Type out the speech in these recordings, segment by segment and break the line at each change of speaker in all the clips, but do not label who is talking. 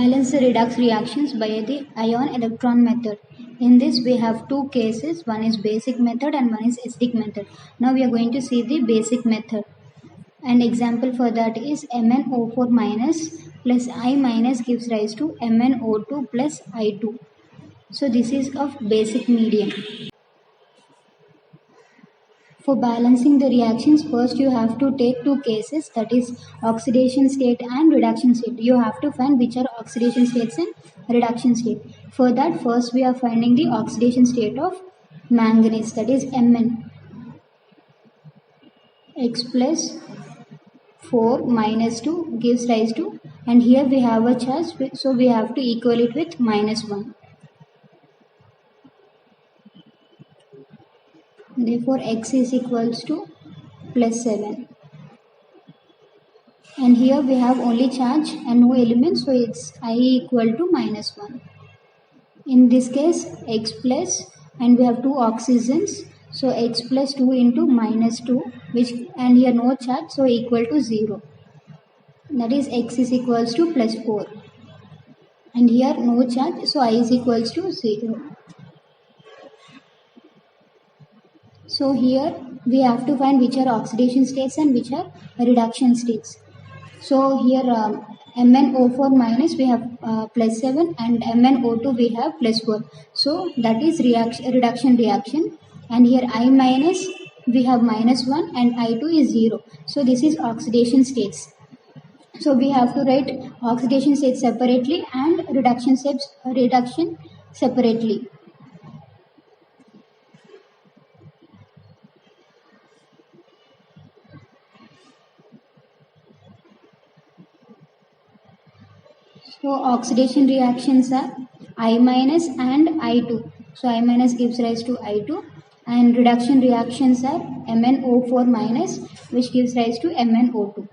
Balance the redox reactions by the ion electron method. In this we have two cases, one is basic method and one is acidic method. Now we are going to see the basic method. An example for that is MnO4 minus plus I minus gives rise to MnO2 plus I2. So this is of basic medium. For balancing the reactions, first you have to take two cases, that is oxidation state and reduction state. You have to find which are oxidation states and reduction state. For that, first we are finding the oxidation state of manganese, that is Mn. X plus 4 minus 2 gives rise to, and here we have a charge, so we have to equal it with minus 1. Therefore, X is equals to plus 7. And here we have only charge and no element, so it's I equal to minus 1. In this case, X plus, and we have two oxygens, so X plus 2 into minus 2, which, and here no charge, so equal to 0. That is X is equals to plus 4. And here no charge, so I is equals to 0. So here we have to find which are oxidation states and which are reduction states. So here MnO4 minus we have plus 7 and MnO2 we have plus 4. So that is reduction reaction, and here I minus we have minus 1 and I2 is 0. So this is oxidation states. So we have to write oxidation states separately and reduction separately. So oxidation reactions are I minus and I2. So I minus gives rise to I2, and reduction reactions are MnO4 minus, which gives rise to MnO2.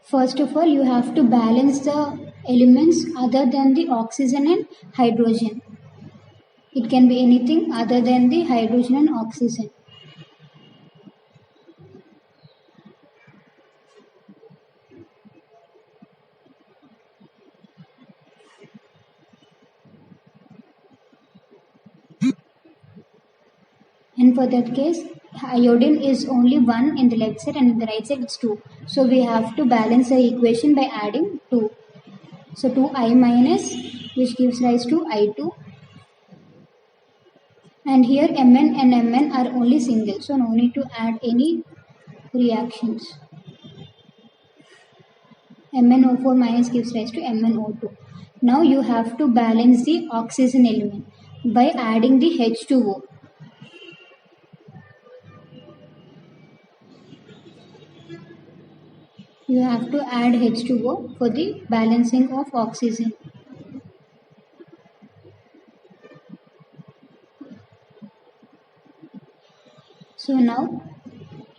First of all, you have to balance the elements other than the oxygen and hydrogen. It can be anything other than the hydrogen and oxygen. And for that case, iodine is only 1 in the left side and in the right side it's 2. So we have to balance the equation by adding 2. So 2I minus, which gives rise to I2. And here Mn and Mn are only single, so no need to add any reactions. MnO4 minus gives rise to MnO2. Now you have to balance the oxygen element by adding the H2O. You have to add H2O for the balancing of oxygen. So now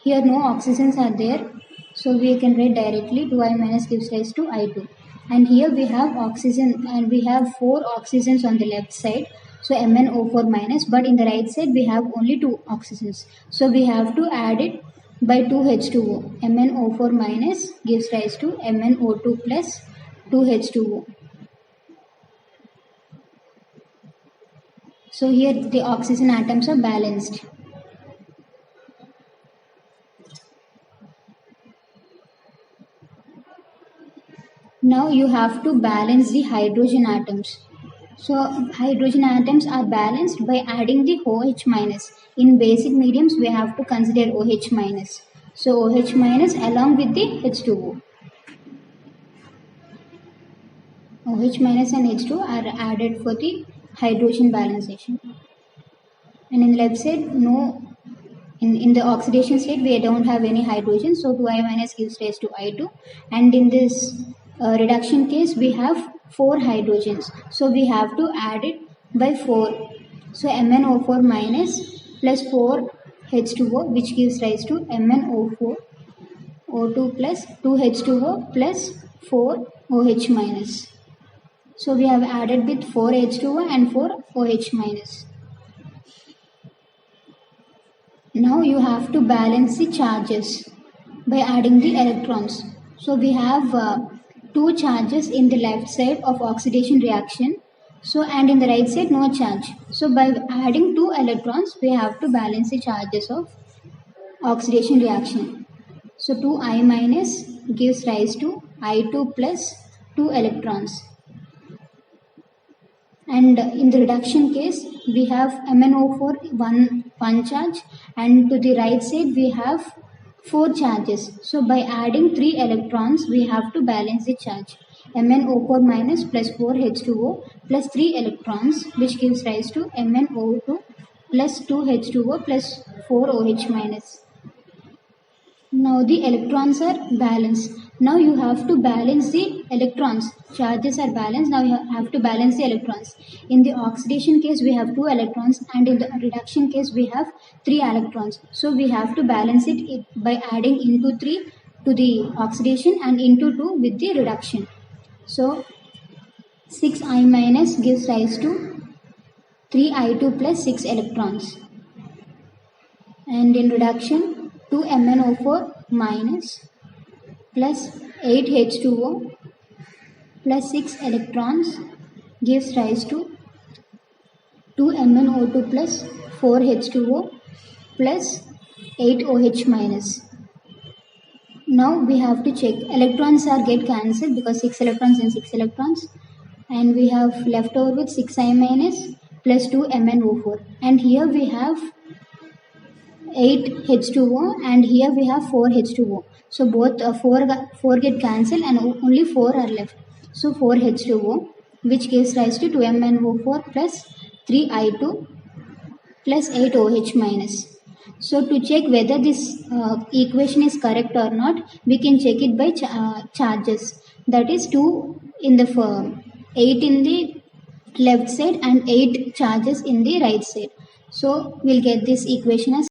here no oxygens are there, so we can write directly 2I minus gives rise to I2. And here we have oxygen, and we have 4 oxygens on the left side, so MnO4 minus, but in the right side we have only 2 oxygens. So we have to add it by 2H2O. MnO4 minus gives rise to MnO2 plus 2H2O. So here the oxygen atoms are balanced. Now you have to balance the hydrogen atoms. So hydrogen atoms are balanced by adding the OH minus. In basic mediums we have to consider OH minus. So OH minus along with the H2O. OH minus and H2O are added for the hydrogen balancing. And in the left side, no, in the oxidation state we don't have any hydrogen, so 2I minus gives rise to I2. And in this reduction case we have 4 hydrogens, so we have to add it by 4. So MnO4 minus plus 4 H2O, which gives rise to MnO4 O2 plus 2H2O plus 4 OH minus. So we have added with 4 H2O and 4 OH minus. Now you have to balance the charges by adding the electrons. So we have two charges in the left side of oxidation reaction. So and in the right side no charge. So by adding two electrons we have to balance the charges of oxidation reaction. So 2I minus gives rise to I2 plus 2 electrons. And in the reduction case we have MnO4 one charge, and to the right side we have 4 charges. So by adding 3 electrons we have to balance the charge. MnO4 minus plus 4H2O plus 3 electrons, which gives rise to MnO2 plus 2H2O plus 4OH minus. Now the electrons are balanced. Now you have to balance the electrons. Charges are balanced. Now you have to balance the electrons. In the oxidation case we have 2 electrons, and in the reduction case we have 3 electrons. So we have to balance it by adding into 3 to the oxidation and into 2 with the reduction. So 6I minus gives rise to 3I2 plus 6 electrons. And in reduction 2 MnO4 minus plus 8H2O plus 6 electrons gives rise to 2 MnO2 plus 4H2O plus 8OH minus. Now we have to check. Electrons are get cancelled because 6 electrons and 6 electrons, and we have left over with 6I minus plus 2 MnO4, and here we have 8H2O and here we have 4H2O. So both 4 get cancelled and only 4 are left. So 4H2O, which gives rise to 2MnO4 plus 3I2 plus 8OH minus. So to check whether this equation is correct or not, we can check it by charges. That is 2 in the 8 in the left side and 8 charges in the right side. So we'll get this equation as